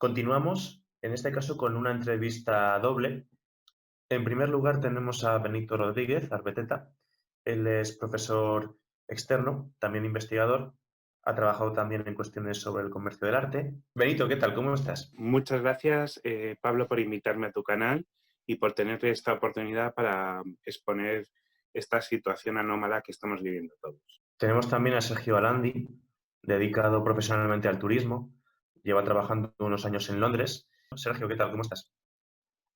Continuamos, en este caso, con una entrevista doble. En primer lugar, tenemos a Benito Rodríguez Arbeteta. Él es profesor externo, también investigador. Ha trabajado también en cuestiones sobre el comercio del arte. Benito, ¿qué tal? ¿Cómo estás? Muchas gracias, Pablo, por invitarme a tu canal y por tener esta oportunidad para exponer esta situación anómala que estamos viviendo todos. Tenemos también a Sergio Alandi, dedicado profesionalmente al turismo. Lleva trabajando unos años en Londres. Sergio, ¿qué tal? ¿Cómo estás?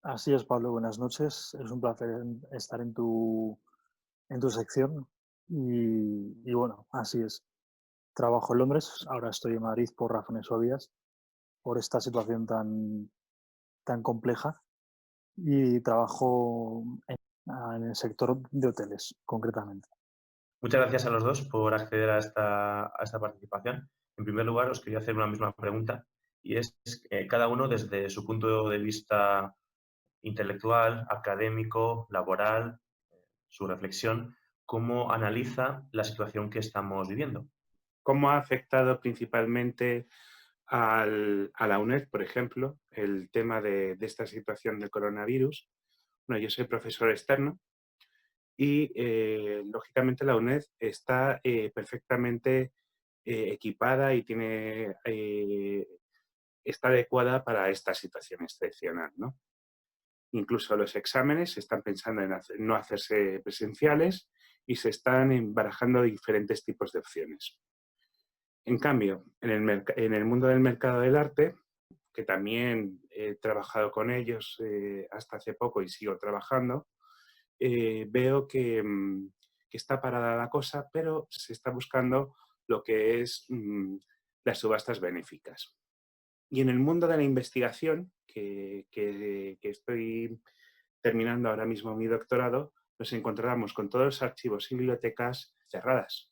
Así es, Pablo, buenas noches. Es un placer estar en tu sección. Y bueno, así es. Trabajo en Londres, ahora estoy en Madrid por razones obvias, por esta situación tan compleja. Y trabajo en el sector de hoteles, concretamente. Muchas gracias a los dos por acceder a esta participación. En primer lugar, os quería hacer una misma pregunta y es cada uno desde su punto de vista intelectual, académico, laboral, su reflexión, cómo analiza la situación que estamos viviendo. ¿Cómo ha afectado principalmente a la UNED, por ejemplo, el tema de esta situación del coronavirus? Bueno, yo soy profesor externo y, lógicamente, la UNED está perfectamente equipada y está adecuada para esta situación excepcional, ¿no? Incluso los exámenes se están pensando en no hacerse presenciales y se están barajando diferentes tipos de opciones. En cambio, en el mundo del mercado del arte, que también he trabajado con ellos hasta hace poco y sigo trabajando, veo que está parada la cosa, pero se está buscando lo que es las subastas benéficas. Y en el mundo de la investigación, que estoy terminando ahora mismo mi doctorado, nos encontramos con todos los archivos y bibliotecas cerradas.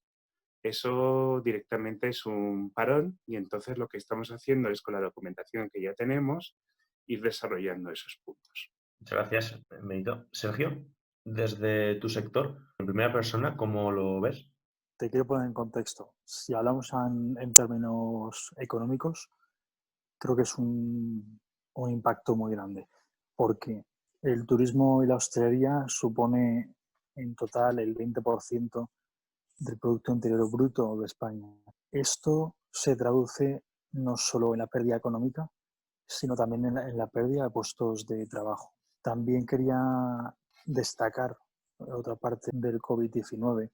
Eso directamente es un parón y entonces lo que estamos haciendo es, con la documentación que ya tenemos, ir desarrollando esos puntos. Muchas gracias, Benito. Sergio, desde tu sector, en primera persona, ¿cómo lo ves? Te quiero poner en contexto. Si hablamos en términos económicos, creo que es un impacto muy grande, porque el turismo y la hostelería supone en total el 20% del Producto Interior Bruto de España. Esto se traduce no solo en la pérdida económica, sino también en la pérdida de puestos de trabajo. También quería destacar otra parte del COVID-19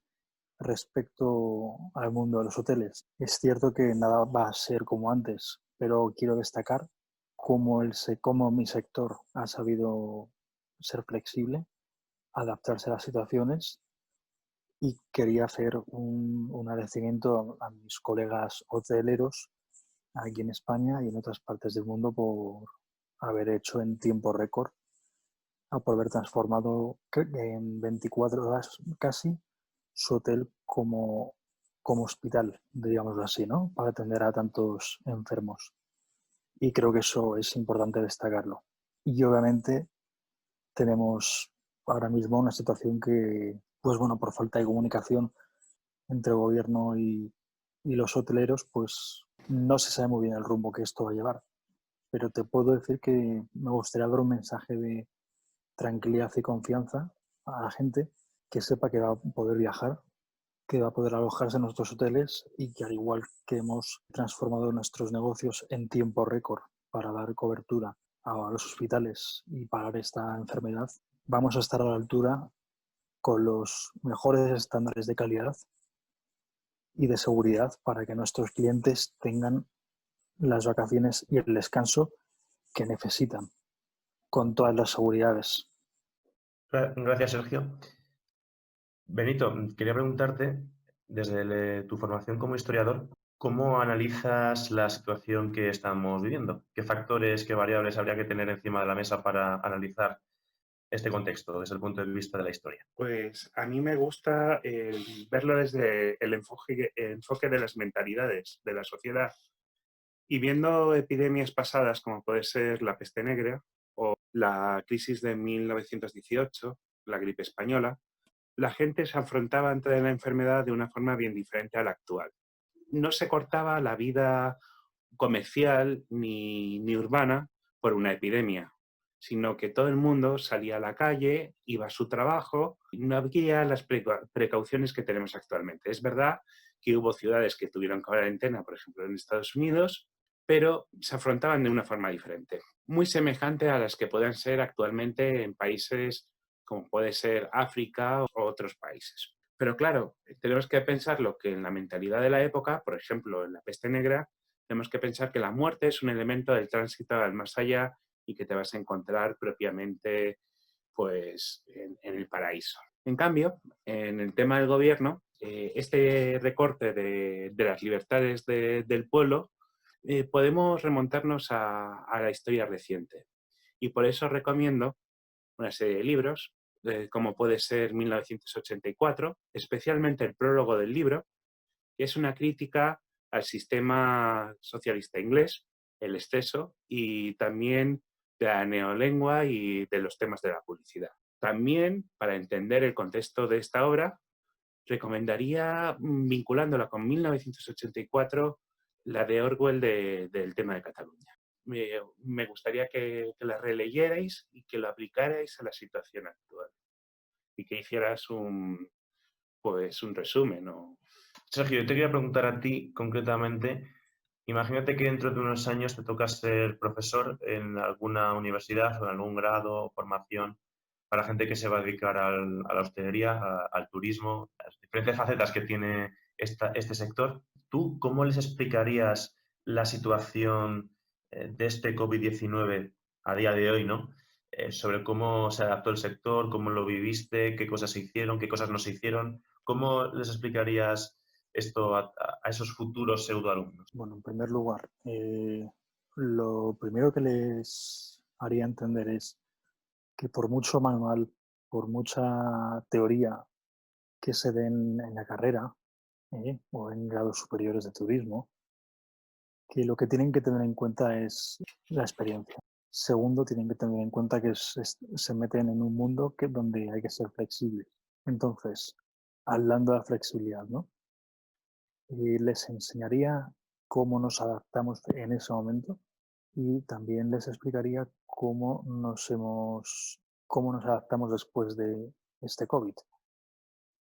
respecto al mundo de los hoteles. Es cierto que nada va a ser como antes, pero quiero destacar cómo mi sector ha sabido ser flexible, adaptarse a las situaciones, y quería hacer un agradecimiento a mis colegas hoteleros aquí en España y en otras partes del mundo por haber hecho en tiempo récord, por haber transformado en 24 horas casi su hotel como hospital, digámoslo así, ¿no? Para atender a tantos enfermos. Y creo que eso es importante destacarlo. Y obviamente tenemos ahora mismo una situación que, pues bueno, por falta de comunicación entre el gobierno y los hoteleros, pues no se sabe muy bien el rumbo que esto va a llevar. Pero te puedo decir que me gustaría dar un mensaje de tranquilidad y confianza a la gente, que sepa que va a poder viajar, que va a poder alojarse en nuestros hoteles y que, al igual que hemos transformado nuestros negocios en tiempo récord para dar cobertura a los hospitales y parar esta enfermedad, vamos a estar a la altura con los mejores estándares de calidad y de seguridad para que nuestros clientes tengan las vacaciones y el descanso que necesitan, con todas las seguridades. Gracias, Sergio. Benito, quería preguntarte, desde tu formación como historiador, ¿cómo analizas la situación que estamos viviendo? ¿Qué factores, qué variables habría que tener encima de la mesa para analizar este contexto desde el punto de vista de la historia? Pues a mí me gusta verlo desde el enfoque de las mentalidades de la sociedad. Y viendo epidemias pasadas, como puede ser la peste negra o la crisis de 1918, la gripe española, la gente se afrontaba ante la enfermedad de una forma bien diferente a la actual. No se cortaba la vida comercial ni urbana por una epidemia, sino que todo el mundo salía a la calle, iba a su trabajo y no había las precauciones que tenemos actualmente. Es verdad que hubo ciudades que tuvieron cuarentena, por ejemplo en Estados Unidos, pero se afrontaban de una forma diferente, muy semejante a las que puedan ser actualmente en países como puede ser África o otros países. Pero claro, tenemos que pensar lo que en la mentalidad de la época, por ejemplo, en la peste negra, tenemos que pensar que la muerte es un elemento del tránsito al más allá y que te vas a encontrar propiamente pues, en el paraíso. En cambio, en el tema del gobierno, este recorte de las libertades del pueblo, podemos remontarnos a la historia reciente. Y por eso recomiendo una serie de libros, como puede ser 1984, especialmente el prólogo del libro, que es una crítica al sistema socialista inglés, el exceso y también de la neolengua y de los temas de la publicidad. También, para entender el contexto de esta obra, recomendaría, vinculándola con 1984, la de Orwell del tema de Cataluña. Me gustaría que la releyerais y que lo aplicarais a la situación actual y que hicieras un resumen. Sergio, yo te quería preguntar a ti concretamente, imagínate que dentro de unos años te toca ser profesor en alguna universidad o en algún grado o formación para gente que se va a dedicar a la hostelería, al turismo, a las diferentes facetas que tiene este sector. ¿Tú cómo les explicarías la situación de este COVID-19 a día de hoy, ¿no? Sobre cómo se adaptó el sector, cómo lo viviste, qué cosas se hicieron, qué cosas no se hicieron. ¿Cómo les explicarías esto a esos futuros pseudoalumnos? Bueno, en primer lugar, lo primero que les haría entender es que por mucho manual, por mucha teoría que se den en la carrera o en grados superiores de turismo, que lo que tienen que tener en cuenta es la experiencia. Segundo, tienen que tener en cuenta que se meten en un mundo donde hay que ser flexibles. Entonces, hablando de la flexibilidad, ¿no? Les enseñaría cómo nos adaptamos en ese momento y también les explicaría cómo nos adaptamos después de este COVID.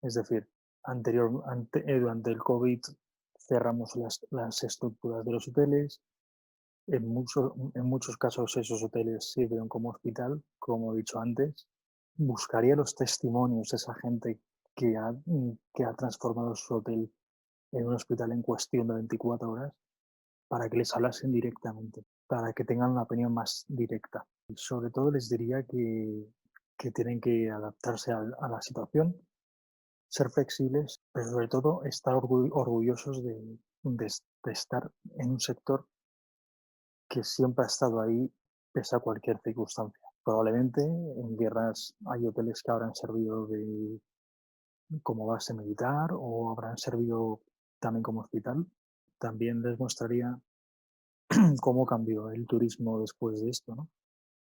Es decir, durante el COVID cerramos las estructuras de los hoteles. En muchos casos esos hoteles sirven como hospital, como he dicho antes. Buscaría los testimonios de esa gente que ha transformado su hotel en un hospital en cuestión de 24 horas para que les hablasen directamente, para que tengan una opinión más directa. Y sobre todo les diría que tienen que adaptarse a la situación, ser flexibles, pero sobre todo estar orgullosos de estar en un sector que siempre ha estado ahí pese a cualquier circunstancia. Probablemente en guerras hay hoteles que habrán servido como base militar o habrán servido también como hospital. También les mostraría cómo cambió el turismo después de esto, ¿no?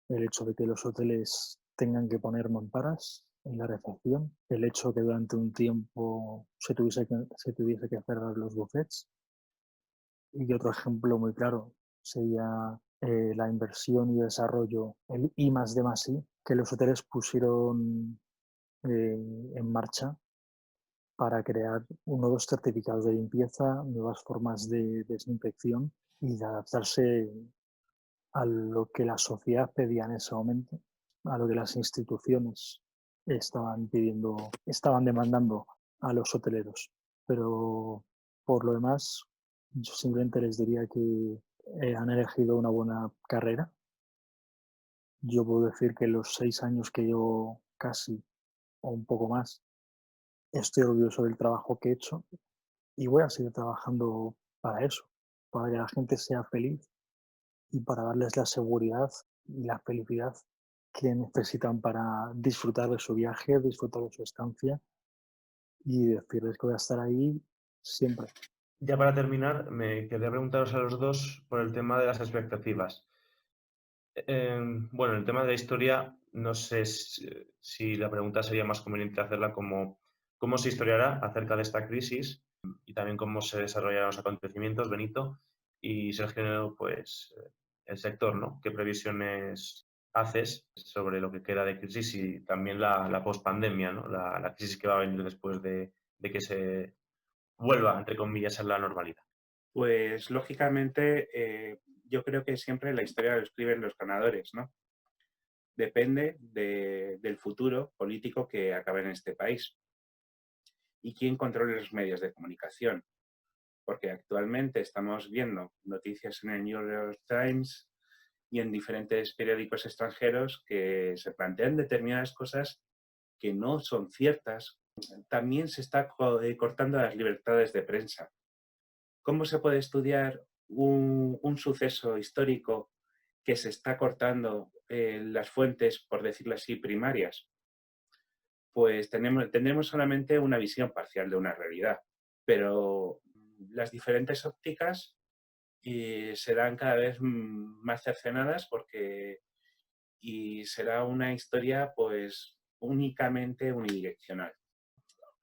El hecho de que los hoteles tengan que poner mamparas en la recepción, el hecho de que durante un tiempo se tuviese que cerrar los buffets. Y otro ejemplo muy claro sería la inversión y desarrollo, el I+D+I, que los hoteles pusieron en marcha para crear nuevos certificados de limpieza, nuevas formas de desinfección y de adaptarse a lo que la sociedad pedía en ese momento, a lo que las instituciones estaban demandando a los hoteleros. Pero por lo demás, yo simplemente les diría que han elegido una buena carrera. Yo puedo decir que los 6 años que llevo casi, o un poco más, estoy orgulloso del trabajo que he hecho y voy a seguir trabajando para eso, para que la gente sea feliz y para darles la seguridad y la felicidad que necesitan para disfrutar de su viaje, disfrutar de su estancia y decirles que voy a estar ahí siempre. Ya para terminar, me quería preguntaros a los dos por el tema de las expectativas. Bueno, el tema de la historia, no sé si la pregunta sería más conveniente hacerla como cómo se historiará acerca de esta crisis y también cómo se desarrollarán los acontecimientos, Benito. Y Sergio, pues el sector, ¿no? ¿Qué previsiones haces sobre lo que queda de crisis y también la pospandemia, ¿no? La crisis que va a venir después de que se vuelva, entre comillas, a la normalidad? Pues lógicamente yo creo que siempre la historia lo escriben los ganadores, ¿no? Depende del futuro político que acabe en este país y quién controle los medios de comunicación. Porque actualmente estamos viendo noticias en el New York Times y en diferentes periódicos extranjeros que se plantean determinadas cosas que no son ciertas. También se está cortando las libertades de prensa. ¿Cómo se puede estudiar un suceso histórico que se está cortando las fuentes, por decirlo así, primarias? Pues tendremos solamente una visión parcial de una realidad, pero las diferentes ópticas serán cada vez más cercenadas y será una historia pues únicamente unidireccional.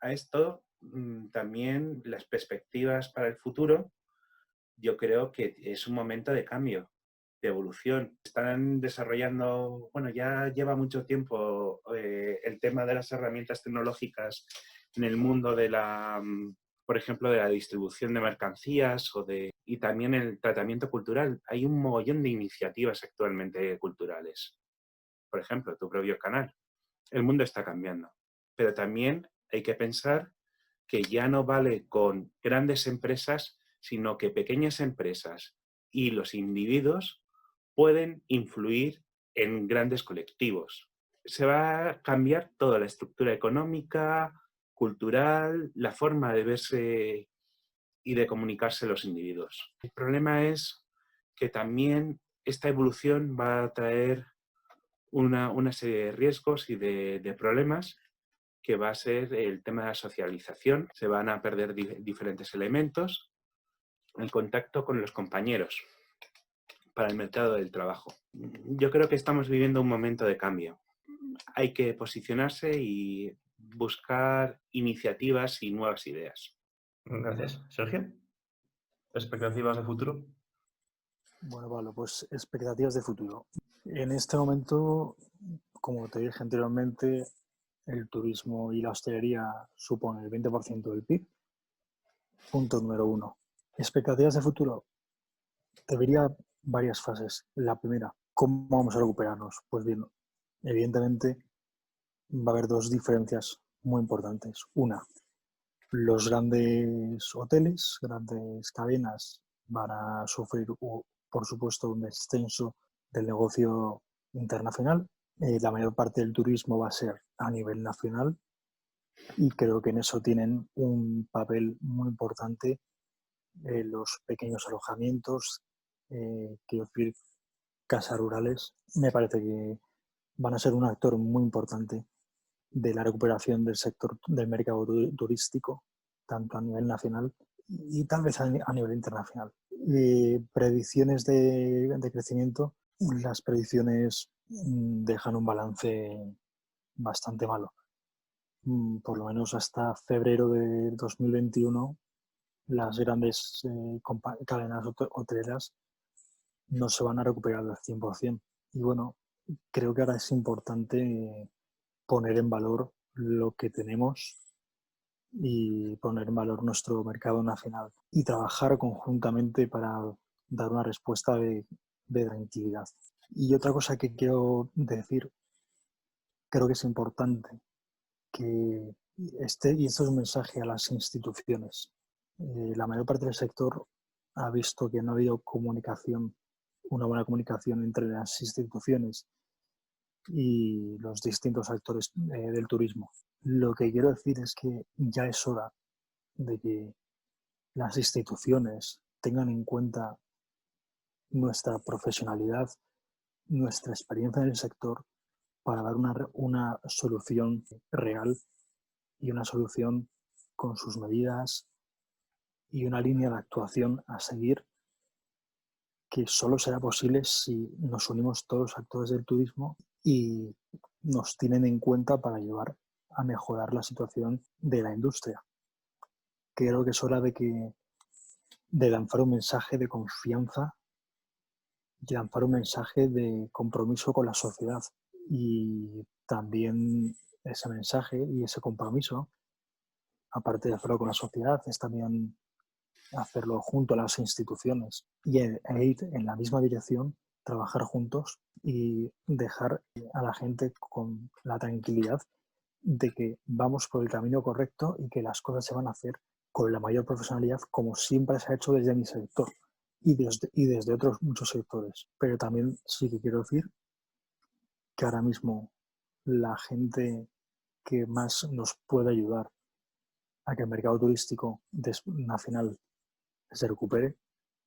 A esto también las perspectivas para el futuro, yo creo que es un momento de cambio, de evolución. Están desarrollando, bueno, ya lleva mucho tiempo el tema de las herramientas tecnológicas en el mundo de por ejemplo, de la distribución de mercancías y también el tratamiento cultural. Hay un mogollón de iniciativas actualmente culturales. Por ejemplo, tu propio canal. El mundo está cambiando, pero también hay que pensar que ya no vale con grandes empresas, sino que pequeñas empresas y los individuos pueden influir en grandes colectivos. Se va a cambiar toda la estructura económica, cultural, la forma de verse y de comunicarse los individuos. El problema es que también esta evolución va a traer una serie de riesgos y de problemas que va a ser el tema de la socialización. Se van a perder diferentes elementos, el contacto con los compañeros para el mercado del trabajo. Yo creo que estamos viviendo un momento de cambio. Hay que posicionarse y buscar iniciativas y nuevas ideas. Gracias. Sergio, ¿expectativas de futuro? Bueno, vale, pues expectativas de futuro. En este momento, como te dije anteriormente, el turismo y la hostelería supone el 20% del PIB. Punto número 1. Expectativas de futuro. Te diría varias fases. La primera, ¿cómo vamos a recuperarnos? Pues bien, evidentemente va a haber dos diferencias muy importantes. Una, los grandes hoteles, grandes cadenas van a sufrir, por supuesto, un descenso del negocio internacional. La mayor parte del turismo va a ser a nivel nacional y creo que en eso tienen un papel muy importante los pequeños alojamientos, quiero decir, casas rurales. Me parece que van a ser un actor muy importante de la recuperación del sector del mercado turístico, tanto a nivel nacional y tal vez a nivel internacional. Predicciones de crecimiento, las predicciones dejan un balance bastante malo. Por lo menos hasta febrero de 2021, las grandes cadenas hoteleras no se van a recuperar al 100%. Y bueno, creo que ahora es importante poner en valor lo que tenemos y poner en valor nuestro mercado nacional y trabajar conjuntamente para dar una respuesta de tranquilidad. Y otra cosa que quiero decir, creo que es importante que y esto es un mensaje a las instituciones. La mayor parte del sector ha visto que no ha habido una buena comunicación entre las instituciones y los distintos actores del turismo. Lo que quiero decir es que ya es hora de que las instituciones tengan en cuenta nuestra profesionalidad, nuestra experiencia en el sector para dar una solución real y una solución con sus medidas y una línea de actuación a seguir que solo será posible si nos unimos todos los actores del turismo y nos tienen en cuenta para ayudar a mejorar la situación de la industria. Creo que es hora de que de lanzar un mensaje de confianza y lanzar un mensaje de compromiso con la sociedad. Y también ese mensaje y ese compromiso, aparte de hacerlo con la sociedad, es también hacerlo junto a las instituciones e ir en la misma dirección, trabajar juntos y dejar a la gente con la tranquilidad de que vamos por el camino correcto y que las cosas se van a hacer con la mayor profesionalidad, como siempre se ha hecho desde mi sector y desde otros muchos sectores. Pero también sí que quiero decir que ahora mismo la gente que más nos puede ayudar a que el mercado turístico nacional se recupere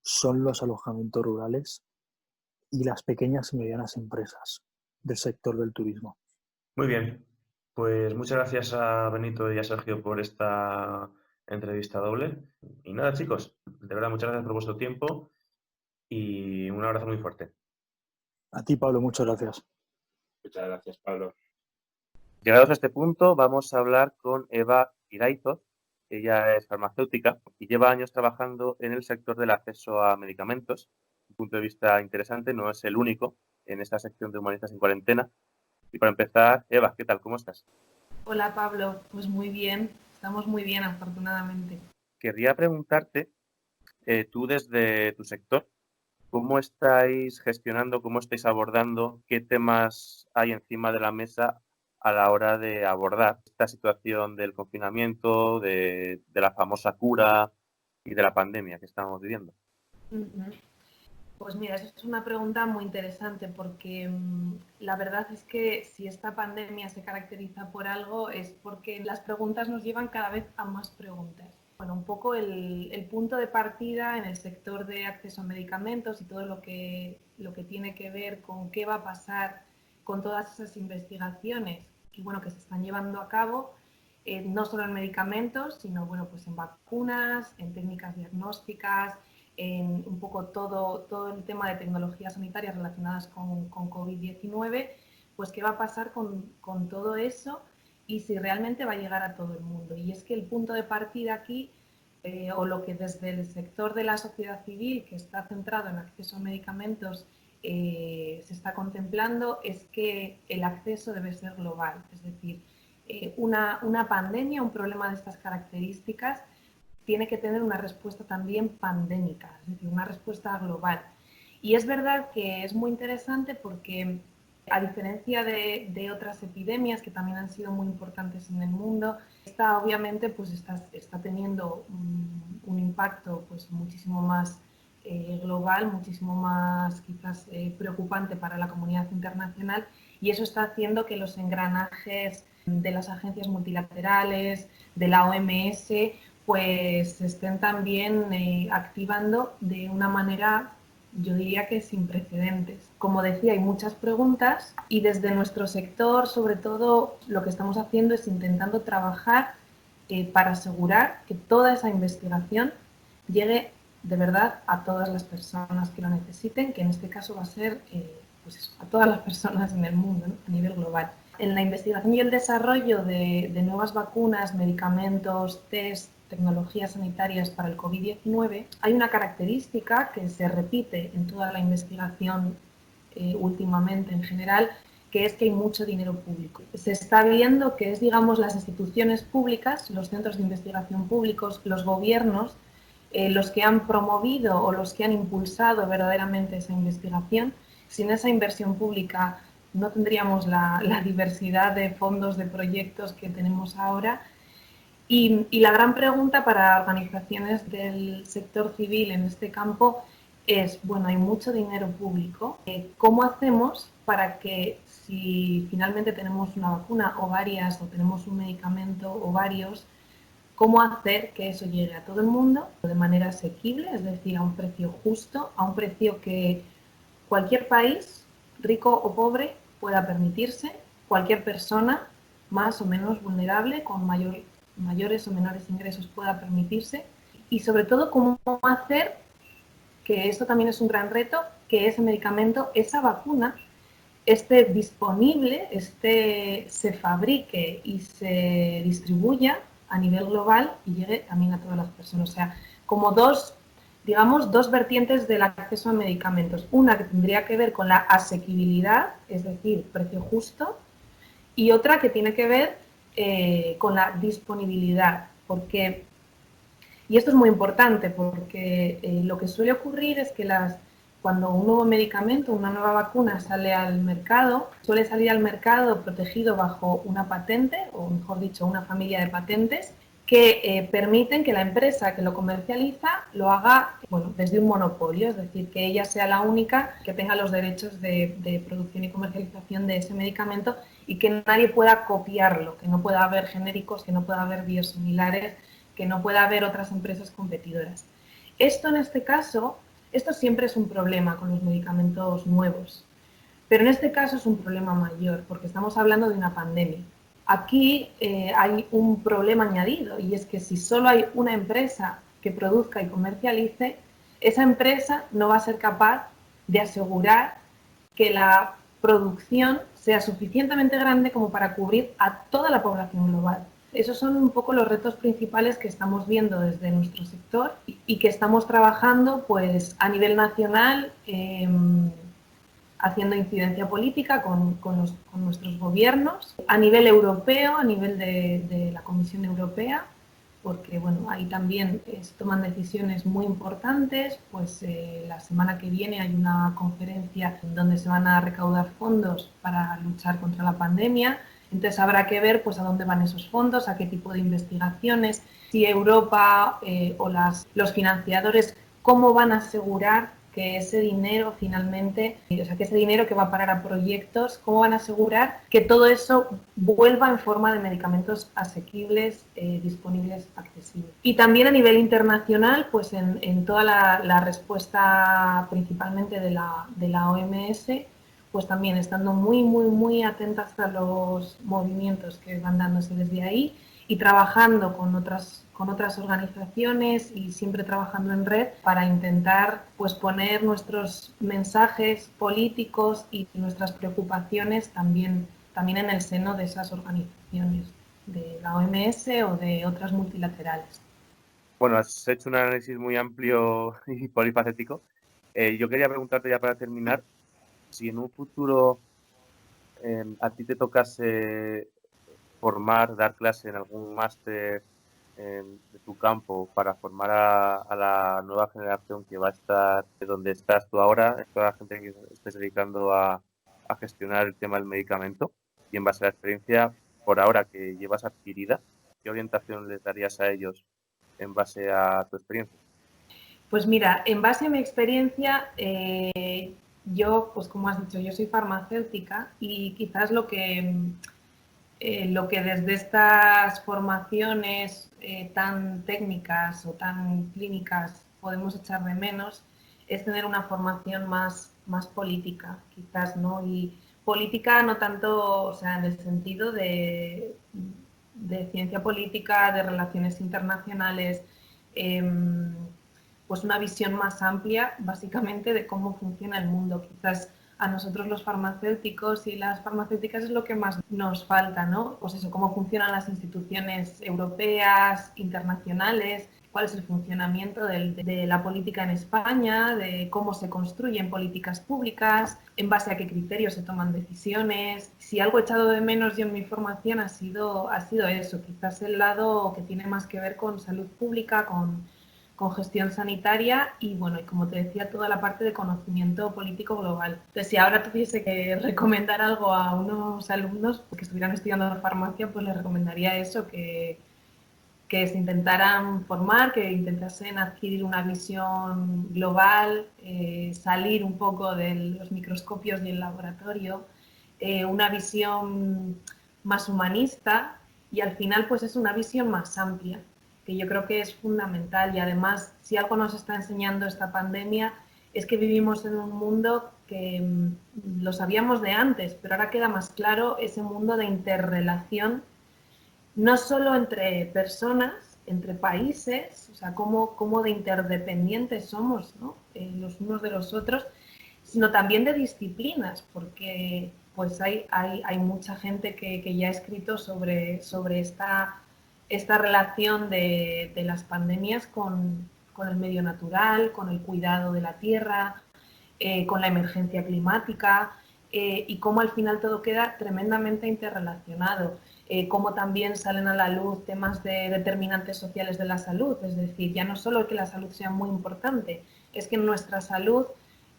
son los alojamientos rurales y las pequeñas y medianas empresas del sector del turismo. Muy bien, pues muchas gracias a Benito y a Sergio por esta entrevista doble. Y nada, chicos, de verdad, muchas gracias por vuestro tiempo y un abrazo muy fuerte. A ti, Pablo, muchas gracias. Muchas gracias, Pablo. Llegados a este punto, vamos a hablar con Eva Iraizoz. Ella es farmacéutica y lleva años trabajando en el sector del acceso a medicamentos. Un punto de vista interesante, no es el único en esta sección de Humanistas en Cuarentena. Y para empezar, Eva, ¿qué tal? ¿Cómo estás? Hola, Pablo. Pues muy bien. Estamos muy bien, afortunadamente. Querría preguntarte, tú desde tu sector, ¿cómo estáis gestionando, cómo estáis abordando, qué temas hay encima de la mesa a la hora de abordar esta situación del confinamiento, de la famosa cura y de la pandemia que estamos viviendo? Pues mira, esa es una pregunta muy interesante porque la verdad es que si esta pandemia se caracteriza por algo es porque las preguntas nos llevan cada vez a más preguntas. Bueno, un poco el punto de partida en el sector de acceso a medicamentos y todo lo que tiene que ver con qué va a pasar con todas esas investigaciones que se están llevando a cabo, no solo en medicamentos, sino pues en vacunas, en técnicas diagnósticas, en un poco todo el tema de tecnologías sanitarias relacionadas con COVID-19, pues qué va a pasar con todo eso y si realmente va a llegar a todo el mundo. Y es que el punto de partida aquí, o lo que desde el sector de la sociedad civil, que está centrado en acceso a medicamentos, se está contemplando, es que el acceso debe ser global. Es decir, una pandemia, un problema de estas características, tiene que tener una respuesta también pandémica, es decir, una respuesta global. Y es verdad que es muy interesante porque, a diferencia de otras epidemias que también han sido muy importantes en el mundo, esta obviamente pues está teniendo un impacto pues muchísimo más global, muchísimo más quizás preocupante para la comunidad internacional, y eso está haciendo que los engranajes de las agencias multilaterales, de la OMS, pues se estén también activando de una manera, yo diría que sin precedentes. Como decía, hay muchas preguntas y desde nuestro sector, sobre todo, lo que estamos haciendo es intentando trabajar para asegurar que toda esa investigación llegue de verdad a todas las personas que lo necesiten, que en este caso va a ser pues eso, a todas las personas en el mundo, ¿no? A nivel global. En la investigación y el desarrollo de nuevas vacunas, medicamentos, test, tecnologías sanitarias para el COVID-19, hay una característica que se repite en toda la investigación últimamente en general, que es que hay mucho dinero público. Se está viendo que es, digamos, las instituciones públicas, los centros de investigación públicos, los gobiernos, los que han promovido o los que han impulsado verdaderamente esa investigación. Sin esa inversión pública no tendríamos la diversidad de fondos, de proyectos que tenemos ahora. Y la gran pregunta para organizaciones del sector civil en este campo es, bueno, hay mucho dinero público, ¿cómo hacemos para que si finalmente tenemos una vacuna o varias, o tenemos un medicamento o varios, cómo hacer que eso llegue a todo el mundo de manera asequible, es decir, a un precio justo, a un precio que cualquier país, rico o pobre, pueda permitirse, cualquier persona más o menos vulnerable, con mayores o menores ingresos, pueda permitirse, y sobre todo cómo hacer, que esto también es un gran reto, que ese medicamento, esa vacuna, esté disponible, se fabrique y se distribuya a nivel global y llegue también a todas las personas. O sea, como dos digamos, dos vertientes del acceso a medicamentos. Una que tendría que ver con la asequibilidad, es decir, precio justo, y otra que tiene que ver con la disponibilidad, porque, y esto es muy importante, porque lo que suele ocurrir es que cuando un nuevo medicamento, una nueva vacuna sale al mercado, suele salir al mercado protegido bajo una patente, o mejor dicho, una familia de patentes, que permiten que la empresa que lo comercializa lo haga desde un monopolio, es decir, que ella sea la única que tenga los derechos de producción y comercialización de ese medicamento y que nadie pueda copiarlo, que no pueda haber genéricos, que no pueda haber biosimilares, que no pueda haber otras empresas competidoras. Esto en este caso, esto siempre es un problema con los medicamentos nuevos, pero en este caso es un problema mayor porque estamos hablando de una pandemia. Aquí hay un problema añadido y es que si solo hay una empresa que produzca y comercialice, esa empresa no va a ser capaz de asegurar que la producción sea suficientemente grande como para cubrir a toda la población global. Esos son un poco los retos principales que estamos viendo desde nuestro sector y que estamos trabajando pues, a nivel nacional, haciendo incidencia política con nuestros gobiernos, a nivel europeo, a nivel de la Comisión Europea, porque bueno, ahí también se toman decisiones muy importantes, pues la semana que viene hay una conferencia donde se van a recaudar fondos para luchar contra la pandemia, entonces habrá que ver pues a dónde van esos fondos, a qué tipo de investigaciones, si Europa o los financiadores, cómo van a asegurar que ese dinero finalmente, o sea, que ese dinero que va a parar a proyectos, ¿cómo van a asegurar que todo eso vuelva en forma de medicamentos asequibles, disponibles, accesibles? Y también a nivel internacional, pues en toda la respuesta principalmente de la OMS, pues también estando muy atentas a los movimientos que van dándose desde ahí y trabajando con otras organizaciones y siempre trabajando en red para intentar pues poner nuestros mensajes políticos y nuestras preocupaciones también en el seno de esas organizaciones, de la OMS o de otras multilaterales. Bueno, has hecho un análisis muy amplio y polifacético. Yo quería preguntarte ya para terminar, si en un futuro a ti te tocase dar clase en algún máster de tu campo para formar a la nueva generación que va a estar donde estás tú ahora, toda la gente que estés dedicando a gestionar el tema del medicamento, y en base a la experiencia por ahora que llevas adquirida, ¿qué orientación les darías a ellos en base a tu experiencia? Pues mira, en base a mi experiencia, yo, pues como has dicho, yo soy farmacéutica y quizás lo que desde estas formaciones tan técnicas o tan clínicas podemos echar de menos es tener una formación más política, quizás, ¿no? Y política no tanto, o sea, en el sentido de ciencia política, de relaciones internacionales, pues una visión más amplia, básicamente, de cómo funciona el mundo. Quizás a nosotros los farmacéuticos y las farmacéuticas es lo que más nos falta, ¿no? Pues eso, cómo funcionan las instituciones europeas, internacionales, cuál es el funcionamiento de la política en España, de cómo se construyen políticas públicas, en base a qué criterios se toman decisiones. Si algo he echado de menos yo en mi formación ha sido eso, quizás el lado que tiene más que ver con salud pública, con gestión sanitaria y, bueno, y como te decía, toda la parte de conocimiento político global. Entonces, si ahora tuviese que recomendar algo a unos alumnos que estuvieran estudiando farmacia, pues les recomendaría eso, que se intentaran formar, que intentasen adquirir una visión global, salir un poco de los microscopios y el laboratorio, una visión más humanista y al final pues es una visión más amplia, que yo creo que es fundamental. Y además, si algo nos está enseñando esta pandemia es que vivimos en un mundo que lo sabíamos de antes, pero ahora queda más claro ese mundo de interrelación, no solo entre personas, entre países, o sea, cómo de interdependientes somos, ¿no? Los unos de los otros, sino también de disciplinas, porque pues hay mucha gente que ya ha escrito sobre esta relación de las pandemias con el medio natural, con el cuidado de la tierra, con la emergencia climática, y cómo al final todo queda tremendamente interrelacionado. Cómo también salen a la luz temas de determinantes sociales de la salud, es decir, ya no solo que la salud sea muy importante, es que en nuestra salud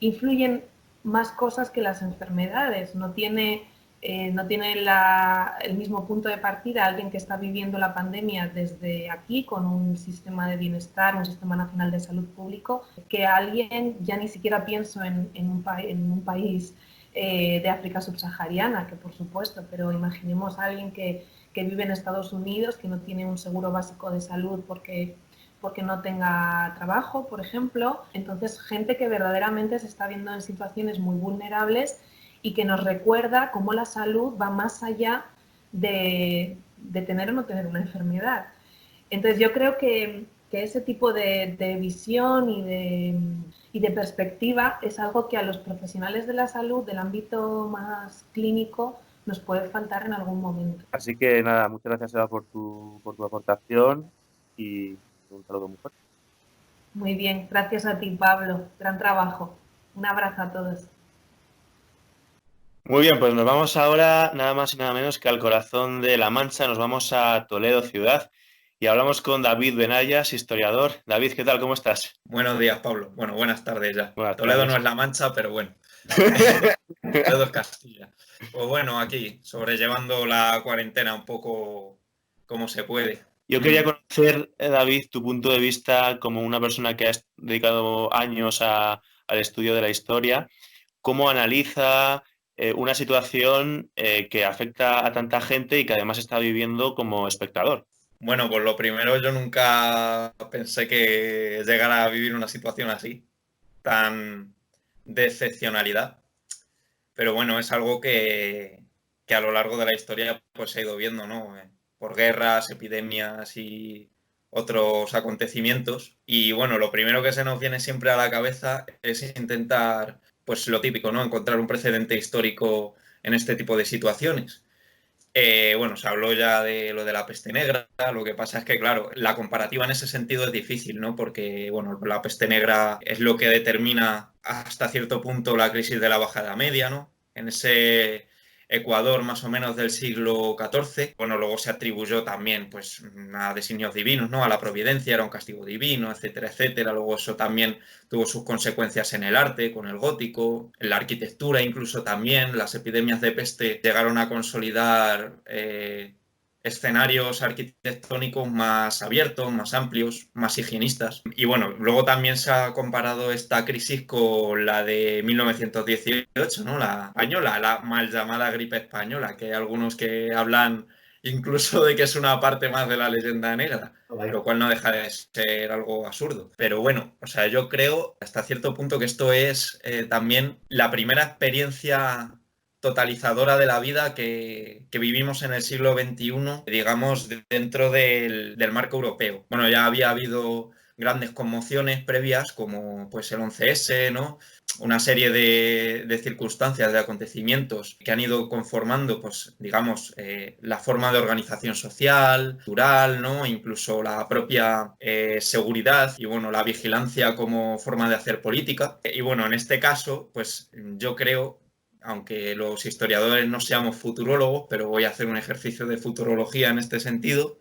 influyen más cosas que las enfermedades. No tiene el mismo punto de partida alguien que está viviendo la pandemia desde aquí con un sistema de bienestar, un sistema nacional de salud público, que alguien, ya ni siquiera pienso en un país de África subsahariana, que por supuesto, pero imaginemos a alguien que vive en Estados Unidos, que no tiene un seguro básico de salud porque no tenga trabajo, por ejemplo. Entonces, gente que verdaderamente se está viendo en situaciones muy vulnerables y que nos recuerda cómo la salud va más allá de tener o no tener una enfermedad. Entonces, yo creo que ese tipo de visión y de perspectiva es algo que a los profesionales de la salud del ámbito más clínico nos puede faltar en algún momento. Así que nada, muchas gracias, Eva, por tu aportación y un saludo muy fuerte. Muy bien, gracias a ti, Pablo. Gran trabajo. Un abrazo a todos. Muy bien, pues nos vamos ahora nada más y nada menos que al corazón de La Mancha, nos vamos a Toledo ciudad y hablamos con David Benayas, historiador. David, ¿qué tal? ¿Cómo estás? Buenos días, Pablo. Bueno, buenas tardes ya. Buenas Toledo tardes. no es La Mancha, pero bueno. Toledo es Castilla. Pues bueno, aquí, sobrellevando la cuarentena un poco como se puede. Yo quería conocer, David, tu punto de vista como una persona que ha dedicado años al estudio de la historia. ¿Cómo analiza una situación que afecta a tanta gente y que además está viviendo como espectador? Bueno, pues lo primero, yo nunca pensé que llegara a vivir una situación así, tan de excepcionalidad. Pero bueno, es algo que a lo largo de la historia pues se ha ido viendo, ¿no? Por guerras, epidemias y otros acontecimientos. Y bueno, lo primero que se nos viene siempre a la cabeza es intentar, pues lo típico, ¿no? Encontrar un precedente histórico en este tipo de situaciones. Bueno, se habló ya de lo de la peste negra, lo que pasa es que, claro, la comparativa en ese sentido es difícil, ¿no? Porque, bueno, la peste negra es lo que determina hasta cierto punto la crisis de la Baja Edad Media, ¿no? En ese Ecuador más o menos del siglo XIV. Bueno, luego se atribuyó también pues a designios divinos, ¿no? A la providencia, era un castigo divino, etcétera, etcétera. Luego eso también tuvo sus consecuencias en el arte, con el gótico, en la arquitectura incluso también. Las epidemias de peste llegaron a consolidar escenarios arquitectónicos más abiertos, más amplios, más higienistas. Y bueno, luego también se ha comparado esta crisis con la de 1918, ¿no? La española, la mal llamada gripe española, que hay algunos que hablan incluso de que es una parte más de la leyenda negra, lo cual no deja de ser algo absurdo. Pero bueno, o sea, yo creo hasta cierto punto que esto es también la primera experiencia totalizadora de la vida que vivimos en el siglo XXI, digamos, dentro del marco europeo. Bueno, ya había habido grandes conmociones previas, como pues el 11S, ¿no? Una serie de circunstancias, de acontecimientos que han ido conformando, pues, digamos, la forma de organización social, cultural, ¿no? Incluso la propia seguridad y, bueno, la vigilancia como forma de hacer política. Y, bueno, en este caso, pues, yo creo, aunque los historiadores no seamos futurólogos, pero voy a hacer un ejercicio de futurología en este sentido.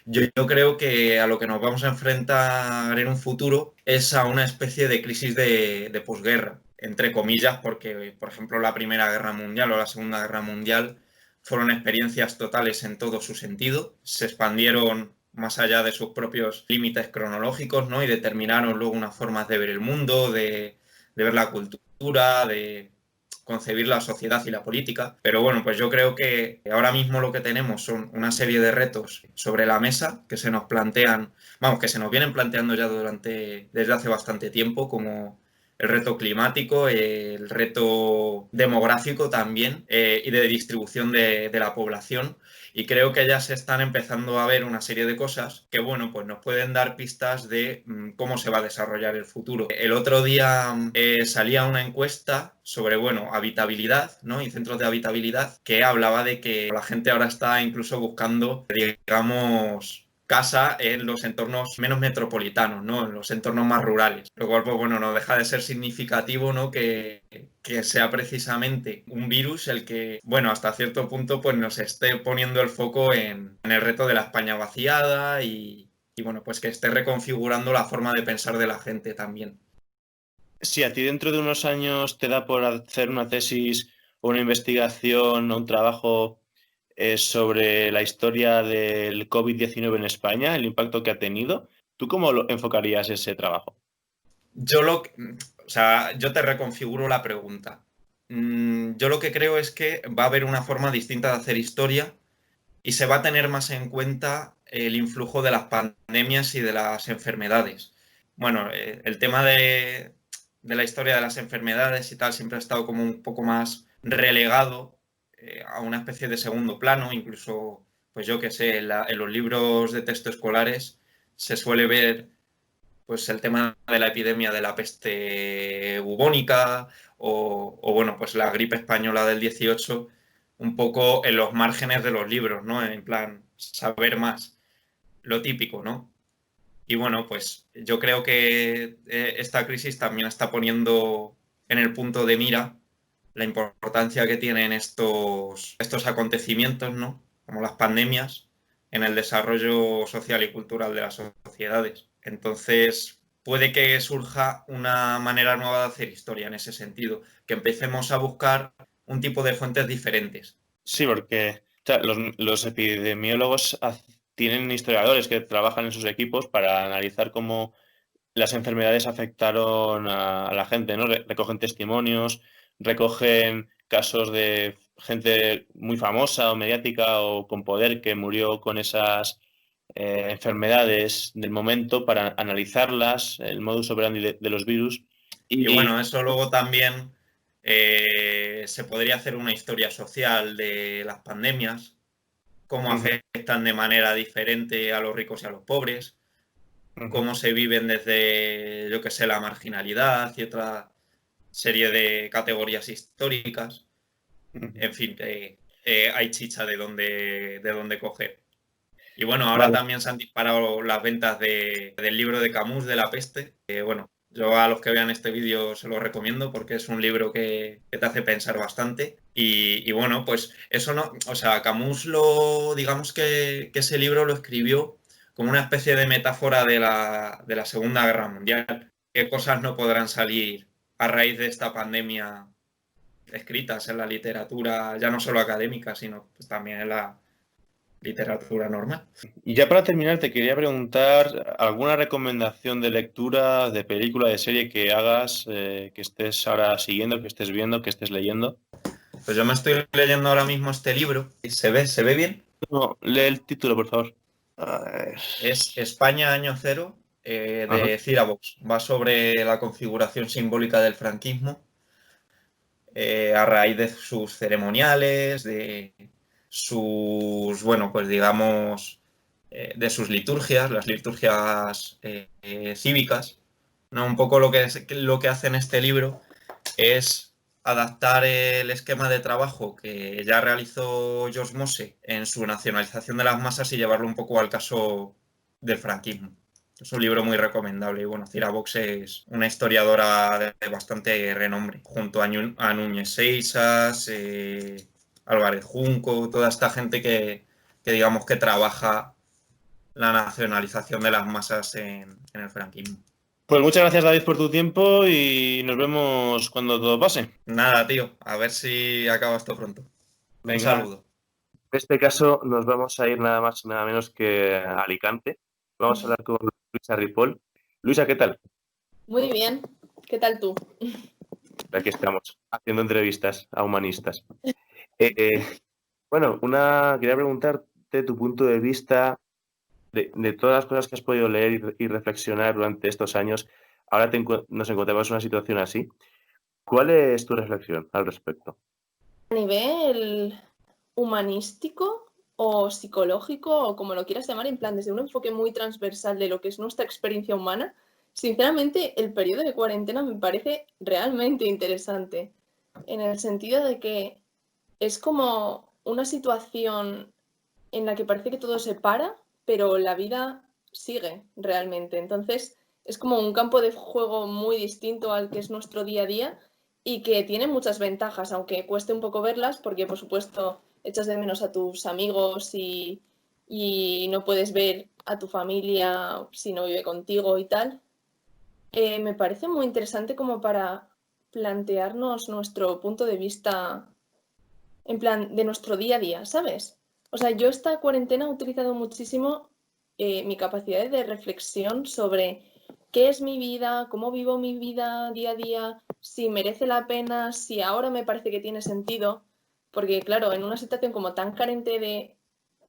Yo creo que a lo que nos vamos a enfrentar en un futuro es a una especie de crisis de posguerra, entre comillas, porque, por ejemplo, la Primera Guerra Mundial o la Segunda Guerra Mundial fueron experiencias totales en todo su sentido, se expandieron más allá de sus propios límites cronológicos, ¿no? Y determinaron luego unas formas de ver el mundo, de ver la cultura, de concebir la sociedad y la política. Pero bueno, pues yo creo que ahora mismo lo que tenemos son una serie de retos sobre la mesa que se nos plantean, vamos, que se nos vienen planteando ya desde hace bastante tiempo, como el reto climático, el reto demográfico también y de distribución de la población. Y creo que ya se están empezando a ver una serie de cosas que, bueno, pues nos pueden dar pistas de cómo se va a desarrollar el futuro. El otro día salía una encuesta sobre, bueno, habitabilidad, ¿no? Y centros de habitabilidad, que hablaba de que la gente ahora está incluso buscando, digamos, casa en los entornos menos metropolitanos, ¿no? En los entornos más rurales. Lo cual, pues bueno, no deja de ser significativo, ¿no? Que sea precisamente un virus el que, bueno, hasta cierto punto, pues nos esté poniendo el foco en el reto de la España vaciada y bueno, pues que esté reconfigurando la forma de pensar de la gente también. Si a ti dentro de unos años te da por hacer una tesis o una investigación o un trabajo sobre la historia del COVID-19 en España, el impacto que ha tenido, ¿tú cómo enfocarías ese trabajo? Yo te reconfiguro la pregunta. Yo lo que creo es que va a haber una forma distinta de hacer historia y se va a tener más en cuenta el influjo de las pandemias y de las enfermedades. Bueno, el tema de la historia de las enfermedades y tal siempre ha estado como un poco más relegado a una especie de segundo plano, incluso, pues yo qué sé, en los libros de texto escolares se suele ver pues el tema de la epidemia de la peste bubónica o bueno, pues la gripe española del 18, un poco en los márgenes de los libros, ¿no? En plan, saber más, lo típico, ¿no? Y bueno, pues yo creo que esta crisis también está poniendo en el punto de mira la importancia que tienen estos acontecimientos, ¿no? Como las pandemias, en el desarrollo social y cultural de las sociedades. Entonces, puede que surja una manera nueva de hacer historia en ese sentido, que empecemos a buscar un tipo de fuentes diferentes. Sí, porque los epidemiólogos tienen historiadores que trabajan en sus equipos para analizar cómo las enfermedades afectaron a la gente, ¿no? Recogen testimonios, recogen casos de gente muy famosa o mediática o con poder que murió con esas enfermedades del momento para analizarlas, el modus operandi de los virus. Y bueno, eso luego también se podría hacer una historia social de las pandemias, cómo afectan de manera diferente a los ricos y a los pobres, cómo se viven desde, yo que sé, la marginalidad y otra serie de categorías históricas. En fin, hay chicha de dónde coger. Y bueno, ahora también se han disparado las ventas del libro de Camus, de La peste. Bueno, yo a los que vean este vídeo se lo recomiendo porque es un libro que te hace pensar bastante. Y bueno, pues eso no, o sea, Camus digamos que ese libro lo escribió como una especie de metáfora de la Segunda Guerra Mundial. ¿Qué cosas no podrán salir a raíz de esta pandemia escritas en la literatura, ya no solo académica, sino pues también en la literatura normal? Y ya para terminar, te quería preguntar alguna recomendación de lectura, de película, de serie que hagas, que estés ahora siguiendo, que estés viendo, que estés leyendo. Pues yo me estoy leyendo ahora mismo este libro. ¿Se ve bien? No, lee el título, por favor. Es España Año Cero, de Cira Vox. Va sobre la configuración simbólica del franquismo a raíz de sus ceremoniales, de sus, bueno, pues digamos, de sus liturgias, las liturgias cívicas, ¿no? Un poco lo que hace en este libro es adaptar el esquema de trabajo que ya realizó George Mosse en su nacionalización de las masas y llevarlo un poco al caso del franquismo. Es un libro muy recomendable y bueno, Cira Vox es una historiadora de bastante renombre, junto a Núñez Seixas, Álvarez Junco, toda esta gente que digamos que trabaja la nacionalización de las masas en el franquismo. Pues muchas gracias, David, por tu tiempo y nos vemos cuando todo pase. Nada, tío, a ver si acaba esto pronto. Venga. Un saludo. En este caso nos vamos a ir nada más y nada menos que a Alicante. Vamos a hablar con Luisa Ripoll. Luisa, ¿qué tal? Muy bien. ¿Qué tal tú? Aquí estamos, haciendo entrevistas a humanistas. Bueno, quería preguntarte tu punto de vista de todas las cosas que has podido leer y reflexionar durante estos años. Ahora nos encontramos en una situación así. ¿Cuál es tu reflexión al respecto? A nivel humanístico o psicológico, o como lo quieras llamar, en plan, desde un enfoque muy transversal de lo que es nuestra experiencia humana, sinceramente, el periodo de cuarentena me parece realmente interesante, en el sentido de que es como una situación en la que parece que todo se para, pero la vida sigue realmente. Entonces, es como un campo de juego muy distinto al que es nuestro día a día y que tiene muchas ventajas, aunque cueste un poco verlas, porque por supuesto echas de menos a tus amigos y no puedes ver a tu familia si no vive contigo y tal. Me parece muy interesante como para plantearnos nuestro punto de vista en plan de nuestro día a día, ¿sabes? O sea, yo esta cuarentena he utilizado muchísimo mi capacidad de reflexión sobre qué es mi vida, cómo vivo mi vida día a día, si merece la pena, si ahora me parece que tiene sentido, porque claro, en una situación como tan carente de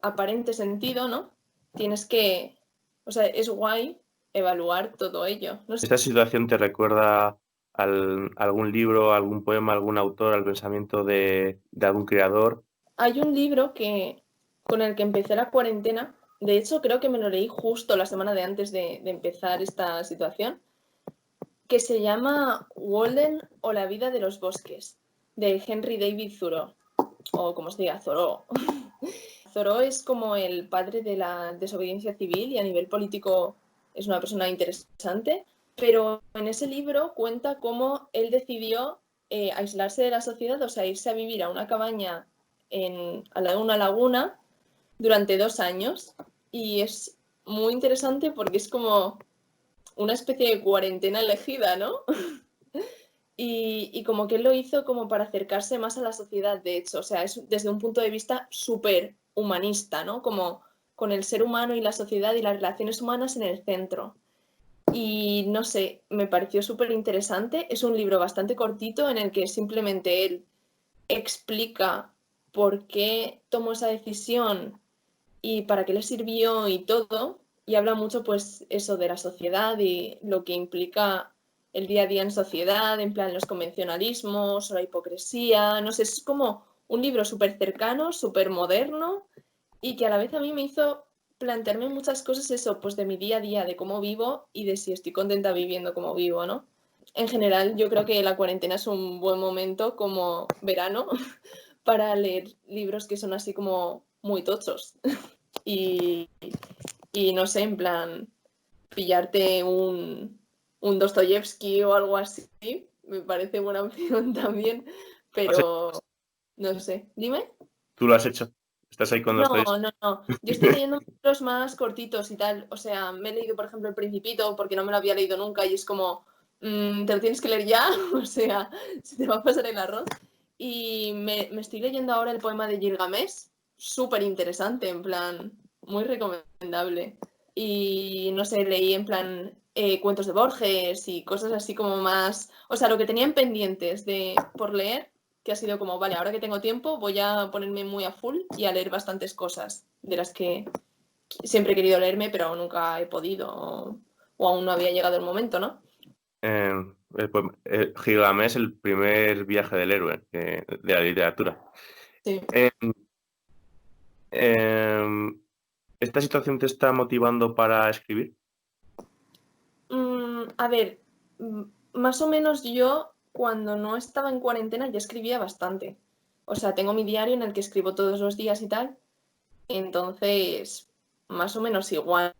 aparente sentido, ¿no? Tienes que, o sea, es guay evaluar todo ello. No sé. ¿Esta situación te recuerda a algún libro, algún poema, algún autor, al pensamiento de algún creador? Hay un libro con el que empecé la cuarentena, de hecho creo que me lo leí justo la semana de antes de empezar esta situación, que se llama Walden o la vida de los bosques, de Henry David Thoreau, o como se diga, Thoreau. Thoreau es como el padre de la desobediencia civil y a nivel político es una persona interesante, pero en ese libro cuenta cómo él decidió aislarse de la sociedad, o sea, irse a vivir a una cabaña a una laguna durante 2 años, y es muy interesante porque es como una especie de cuarentena elegida, ¿no? Y como que él lo hizo como para acercarse más a la sociedad, de hecho, o sea, es desde un punto de vista súper humanista, ¿no? Como con el ser humano y la sociedad y las relaciones humanas en el centro. Y no sé, me pareció súper interesante. Es un libro bastante cortito en el que simplemente él explica por qué tomó esa decisión y para qué le sirvió y todo. Y habla mucho, pues, eso de la sociedad y lo que implica el día a día en sociedad, en plan los convencionalismos o la hipocresía. No sé, es como un libro súper cercano, súper moderno y que a la vez a mí me hizo plantearme muchas cosas, eso, pues de mi día a día, de cómo vivo y de si estoy contenta viviendo como vivo, ¿no? En general, yo creo que la cuarentena es un buen momento como verano para leer libros que son así como muy tochos. Y no sé, en plan, pillarte un Dostoyevsky o algo así, me parece buena opción también, pero no sé, dime. ¿Tú lo has hecho? ¿Estás ahí con No, Dostoyevski? no. Yo estoy leyendo libros más cortitos y tal. O sea, me he leído, por ejemplo, El Principito porque no me lo había leído nunca y es como, te lo tienes que leer ya, o sea, se te va a pasar el arroz. Y me estoy leyendo ahora el poema de Gilgamesh, súper interesante, en plan, muy recomendable. Y no sé, leí en plan cuentos de Borges y cosas así como más, o sea, lo que tenían pendientes por leer, que ha sido como, vale, ahora que tengo tiempo voy a ponerme muy a full y a leer bastantes cosas de las que siempre he querido leerme, pero nunca he podido o aún no había llegado el momento, ¿no? Gilgamesh, el primer viaje del héroe de la literatura. Sí. ¿Esta situación te está motivando para escribir? A ver, más o menos yo cuando no estaba en cuarentena ya escribía bastante. O sea, tengo mi diario en el que escribo todos los días y tal. Entonces, más o menos igual.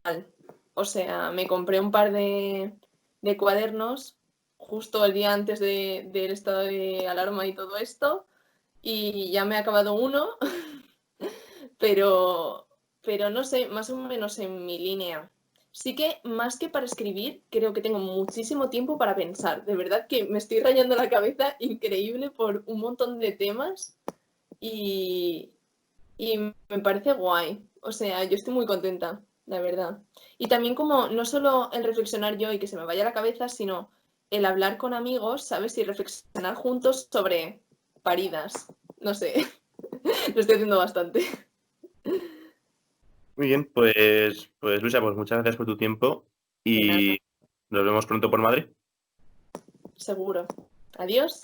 O sea, me compré un par de cuadernos justo el día antes del estado de alarma y todo esto. Y ya me ha acabado uno, pero no sé, más o menos en mi línea. Sí que más que para escribir, creo que tengo muchísimo tiempo para pensar. De verdad que me estoy rayando la cabeza increíble por un montón de temas y me parece guay. O sea, yo estoy muy contenta, la verdad. Y también como no solo el reflexionar yo y que se me vaya la cabeza, sino el hablar con amigos, ¿sabes? Y reflexionar juntos sobre paridas. No sé, lo estoy haciendo bastante. Muy bien, pues Luisa, pues muchas gracias por tu tiempo y nos vemos pronto por Madrid. Seguro. Adiós.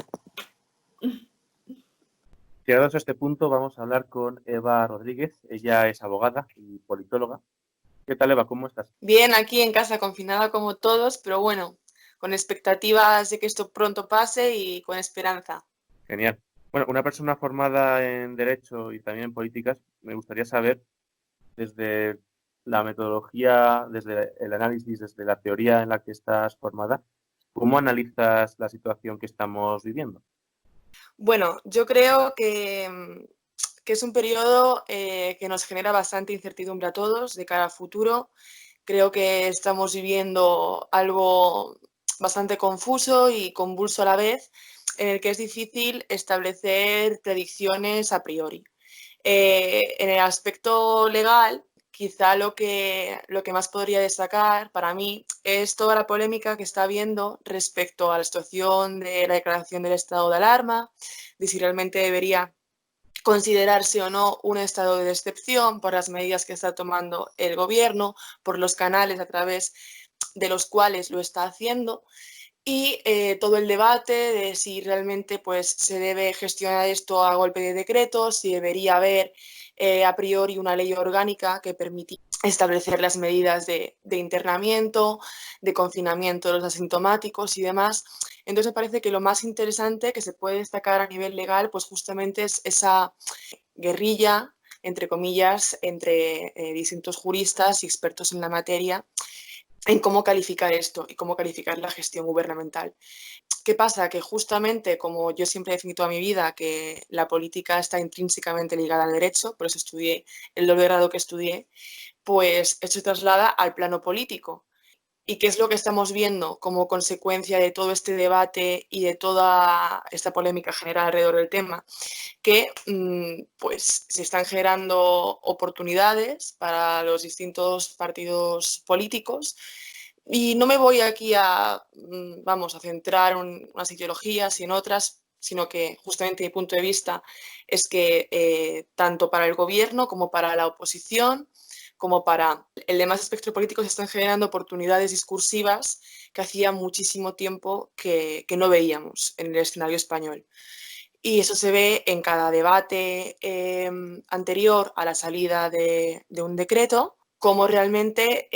Llegados a este punto, vamos a hablar con Eva Rodríguez. Ella es abogada y politóloga. ¿Qué tal, Eva? ¿Cómo estás? Bien, aquí en casa, confinada como todos, pero bueno, con expectativas de que esto pronto pase y con esperanza. Genial. Bueno, una persona formada en Derecho y también en Políticas, me gustaría saber, desde la metodología, desde el análisis, desde la teoría en la que estás formada, ¿cómo analizas la situación que estamos viviendo? Bueno, yo creo que es un periodo que nos genera bastante incertidumbre a todos de cara al futuro. Creo que estamos viviendo algo bastante confuso y convulso a la vez, en el que es difícil establecer predicciones a priori. En el aspecto legal, quizá lo que más podría destacar para mí es toda la polémica que está habiendo respecto a la situación de la declaración del estado de alarma, de si realmente debería considerarse o no un estado de excepción por las medidas que está tomando el gobierno, por los canales a través de los cuales lo está haciendo, y todo el debate de si realmente pues, se debe gestionar esto a golpe de decreto, si debería haber a priori una ley orgánica que permitiera establecer las medidas de internamiento, de confinamiento de los asintomáticos y demás. Entonces me parece que lo más interesante que se puede destacar a nivel legal pues justamente es esa guerrilla, entre comillas, entre distintos juristas y expertos en la materia en cómo calificar esto y cómo calificar la gestión gubernamental. ¿Qué pasa? Que justamente, como yo siempre he definido toda mi vida, que la política está intrínsecamente ligada al derecho, por eso estudié el doble grado que estudié, pues esto se traslada al plano político. ¿Y qué es lo que estamos viendo como consecuencia de todo este debate y de toda esta polémica general alrededor del tema? Que pues se están generando oportunidades para los distintos partidos políticos. Y no me voy aquí a centrar en unas ideologías y en otras, sino que justamente mi punto de vista es que tanto para el gobierno como para la oposición, como para el demás espectro político se están generando oportunidades discursivas que hacía muchísimo tiempo que no veíamos en el escenario español. Y eso se ve en cada debate anterior a la salida de un decreto, como realmente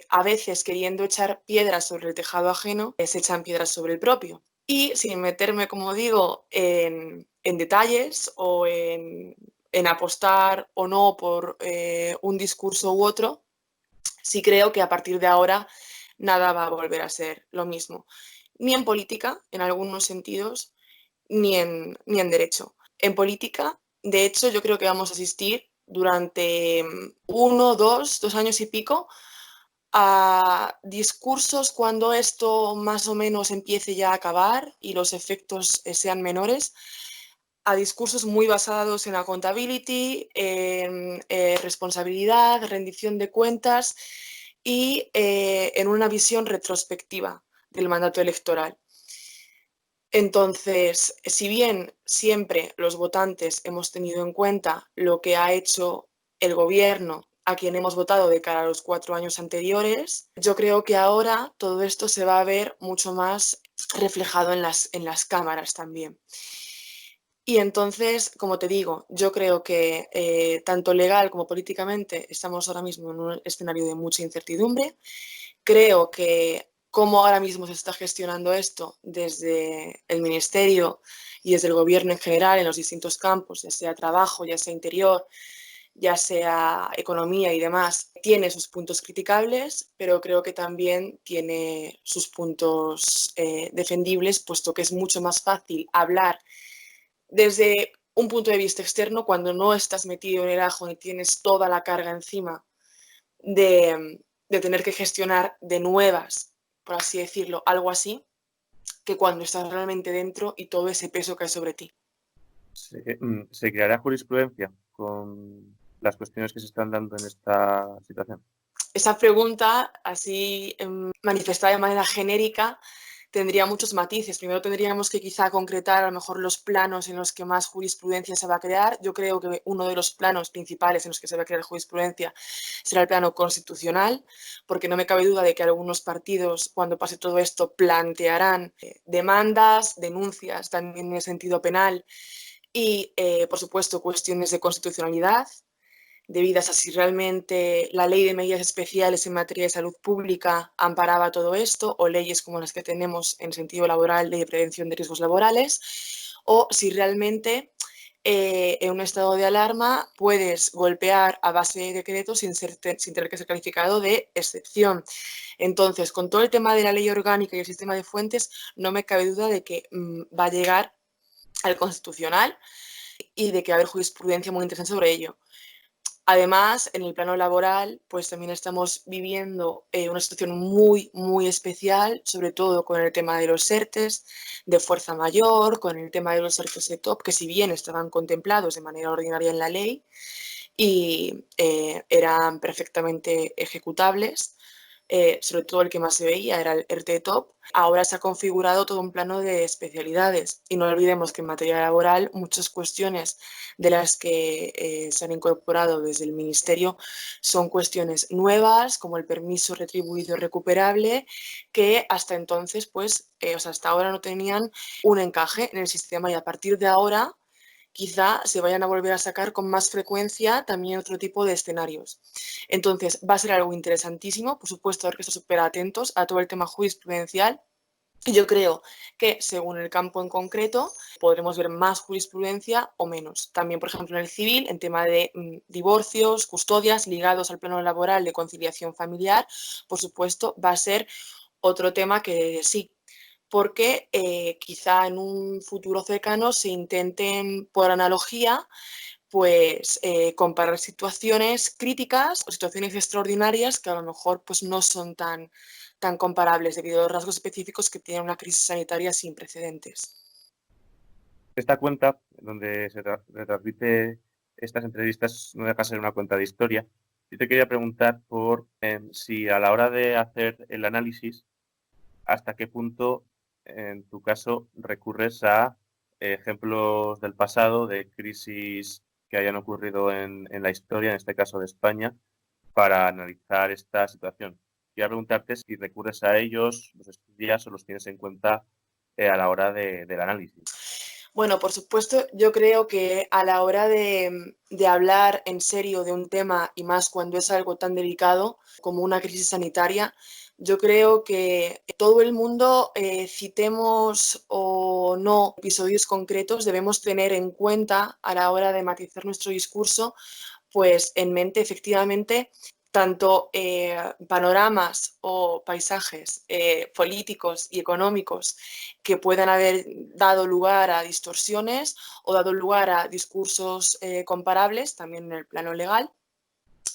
a veces queriendo echar piedras sobre el tejado ajeno, se echan piedras sobre el propio. Y sin meterme, como digo, en detalles o en apostar o no por un discurso u otro, sí creo que a partir de ahora nada va a volver a ser lo mismo. Ni en política, en algunos sentidos, ni en derecho. En política, de hecho, yo creo que vamos a asistir durante 1, 2 años y pico a discursos cuando esto más o menos empiece ya a acabar y los efectos sean menores, a discursos muy basados en accountability, en responsabilidad, rendición de cuentas y en una visión retrospectiva del mandato electoral. Entonces, si bien siempre los votantes hemos tenido en cuenta lo que ha hecho el gobierno a quien hemos votado de cara a los 4 años anteriores, yo creo que ahora todo esto se va a ver mucho más reflejado en las cámaras también. Y entonces, como te digo, yo creo que tanto legal como políticamente estamos ahora mismo en un escenario de mucha incertidumbre. Creo que cómo ahora mismo se está gestionando esto desde el Ministerio y desde el Gobierno en general en los distintos campos, ya sea trabajo, ya sea interior, ya sea economía y demás, tiene sus puntos criticables, pero creo que también tiene sus puntos defendibles, puesto que es mucho más fácil hablar desde un punto de vista externo cuando no estás metido en el ajo ni tienes toda la carga encima de tener que gestionar de nuevas, por así decirlo, algo así, que cuando estás realmente dentro y todo ese peso cae sobre ti. ¿Se creará jurisprudencia con las cuestiones que se están dando en esta situación? Esa pregunta, así manifestada de manera genérica, tendría muchos matices. Primero tendríamos que quizá concretar a lo mejor los planos en los que más jurisprudencia se va a crear. Yo creo que uno de los planos principales en los que se va a crear jurisprudencia será el plano constitucional, porque no me cabe duda de que algunos partidos, cuando pase todo esto, plantearán demandas, denuncias también en el sentido penal y, por supuesto, cuestiones de constitucionalidad, debidas a si realmente la ley de medidas especiales en materia de salud pública amparaba todo esto, o leyes como las que tenemos en sentido laboral, ley de prevención de riesgos laborales, o si realmente en un estado de alarma puedes golpear a base de decreto sin tener que ser calificado de excepción. Entonces, con todo el tema de la ley orgánica y el sistema de fuentes, no me cabe duda de que va a llegar al Constitucional y de que va a haber jurisprudencia muy interesante sobre ello. Además, en el plano laboral, pues también estamos viviendo una situación muy, muy especial, sobre todo con el tema de los ERTEs de fuerza mayor, con el tema de los ERTEs de top, que si bien estaban contemplados de manera ordinaria en la ley y eran perfectamente ejecutables, sobre todo el que más se veía era el ERTE top, ahora se ha configurado todo un plano de especialidades y no olvidemos que en materia laboral muchas cuestiones de las que se han incorporado desde el Ministerio son cuestiones nuevas, como el permiso retribuido recuperable, que hasta entonces, pues, hasta ahora no tenían un encaje en el sistema y a partir de ahora quizá se vayan a volver a sacar con más frecuencia también otro tipo de escenarios. Entonces, va a ser algo interesantísimo, por supuesto, hay que estar súper atentos a todo el tema jurisprudencial. Yo creo que según el campo en concreto podremos ver más jurisprudencia o menos. También, por ejemplo, en el civil, en tema de divorcios, custodias ligados al plano laboral de conciliación familiar, por supuesto, va a ser otro tema que sí, porque quizá en un futuro cercano se intenten, por analogía, pues comparar situaciones críticas o situaciones extraordinarias que a lo mejor pues, no son tan comparables debido a los rasgos específicos que tiene una crisis sanitaria sin precedentes. Esta cuenta, donde se retransmite estas entrevistas, no deja de ser una cuenta de historia. Yo te quería preguntar por si a la hora de hacer el análisis, hasta qué punto, en tu caso, recurres a ejemplos del pasado, de crisis que hayan ocurrido en la historia, en este caso de España, para analizar esta situación. Quería preguntarte si recurres a ellos, los estudias o los tienes en cuenta a la hora del análisis. Bueno, por supuesto, yo creo que a la hora de hablar en serio de un tema, y más cuando es algo tan delicado como una crisis sanitaria, yo creo que todo el mundo, citemos o no episodios concretos, debemos tener en cuenta a la hora de matizar nuestro discurso, pues en mente efectivamente tanto panoramas o paisajes políticos y económicos que puedan haber dado lugar a distorsiones o dado lugar a discursos comparables, también en el plano legal,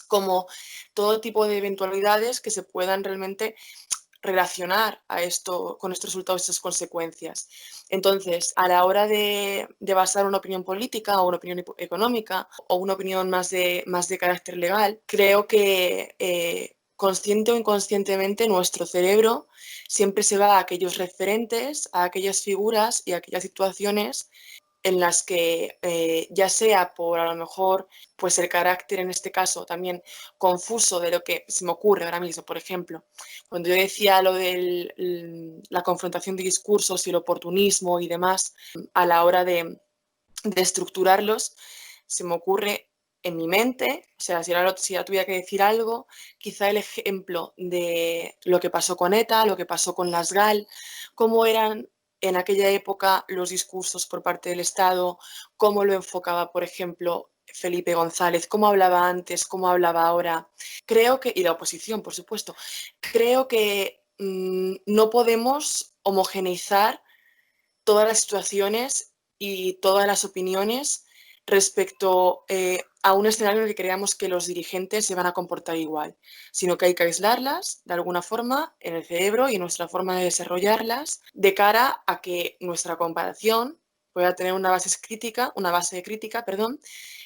como todo tipo de eventualidades que se puedan realmente relacionar a esto, con estos resultados y estas consecuencias. Entonces, a la hora de basar una opinión política o una opinión económica o una opinión más de carácter legal, creo que consciente o inconscientemente nuestro cerebro siempre se va a aquellos referentes, a aquellas figuras y a aquellas situaciones en las que ya sea por a lo mejor pues el carácter en este caso también confuso de lo que se me ocurre ahora mismo, por ejemplo, cuando yo decía lo de la confrontación de discursos y el oportunismo y demás, a la hora de estructurarlos, se me ocurre en mi mente, o sea, si ahora tuviera que decir algo, quizá el ejemplo de lo que pasó con ETA, lo que pasó con las GAL, cómo eran en aquella época los discursos por parte del Estado, cómo lo enfocaba, por ejemplo, Felipe González, cómo hablaba antes, cómo hablaba ahora. Creo que, y la oposición, por supuesto, creo que no podemos homogeneizar todas las situaciones y todas las opiniones respecto a un escenario en el que creamos que los dirigentes se van a comportar igual, sino que hay que aislarlas de alguna forma en el cerebro y en nuestra forma de desarrollarlas de cara a que nuestra comparación pueda tener una base crítica,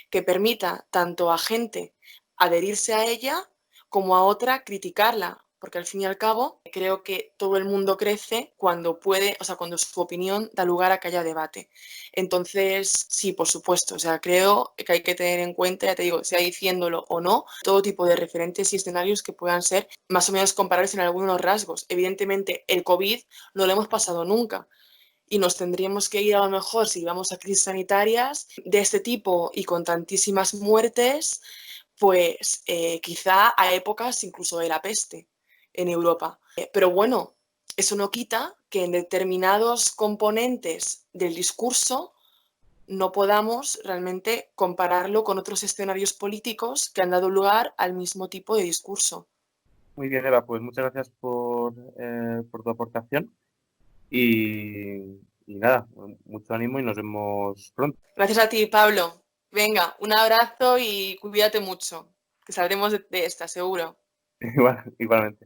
que permita tanto a gente adherirse a ella como a otra criticarla, porque al fin y al cabo creo que todo el mundo crece cuando puede, o sea, cuando su opinión da lugar a que haya debate. Entonces, sí, por supuesto, o sea, creo que hay que tener en cuenta, ya te digo, sea diciéndolo o no, todo tipo de referentes y escenarios que puedan ser más o menos comparables en algunos rasgos. Evidentemente, el COVID no lo hemos pasado nunca. Y nos tendríamos que ir a lo mejor, si vamos a crisis sanitarias de este tipo y con tantísimas muertes, pues quizá a épocas incluso de la peste en Europa. Pero bueno, eso no quita que en determinados componentes del discurso no podamos realmente compararlo con otros escenarios políticos que han dado lugar al mismo tipo de discurso. Muy bien, Eva, pues muchas gracias por tu aportación y nada, mucho ánimo y nos vemos pronto. Gracias a ti, Pablo. Venga, un abrazo y cuídate mucho, que saldremos de esta, seguro. Igualmente.